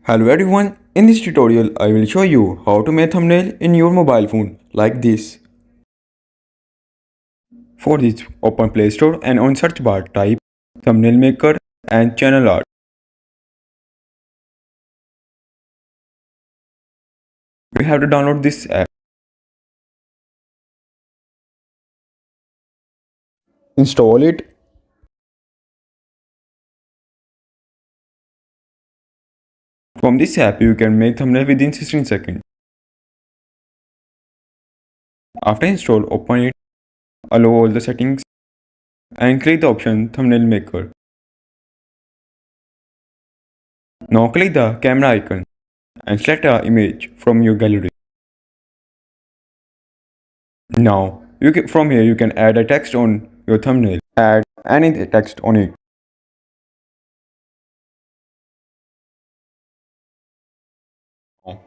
Hello everyone, in this tutorial I will show you how to make thumbnail in your mobile phone like this. For this, open Play Store and on search bar type thumbnail maker and channel art. We have to download this app. Install it. From this app you can make thumbnail within 16 seconds. After install, open it, allow all the settings and click the option thumbnail maker. Now click the camera icon and select an image from your gallery. Now from here you can add a text on your thumbnail. Add any text on it.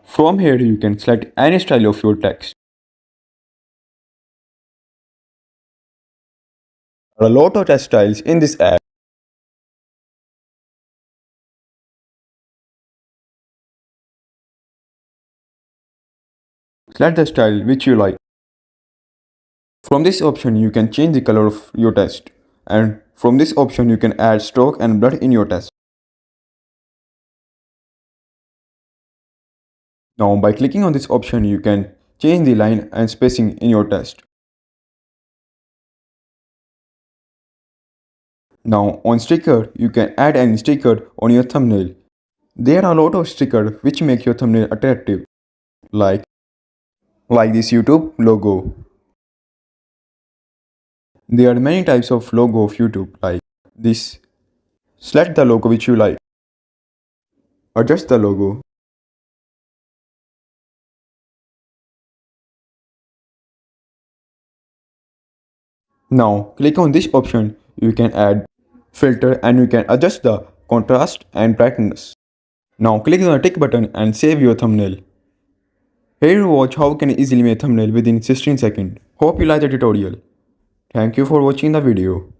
From here you can select any style of your text. There are a lot of text styles in this app. Select the style which you like. From this option you can change the color of your text, and from this option you can add stroke and blur in your text. Now by clicking on this option you can change the line and spacing in your text. Now on sticker you can add any sticker on your thumbnail. There are a lot of stickers which make your thumbnail attractive, like this YouTube logo. There are many types of logo of YouTube like this. Select the logo which you like. Adjust the logo. Now click on this option. You can add filter and you can adjust the contrast and brightness. Now click on the tick button and save your thumbnail. Here you watch how you can easily make thumbnail within 16 seconds. Hope you like the tutorial. Thank you for watching the video.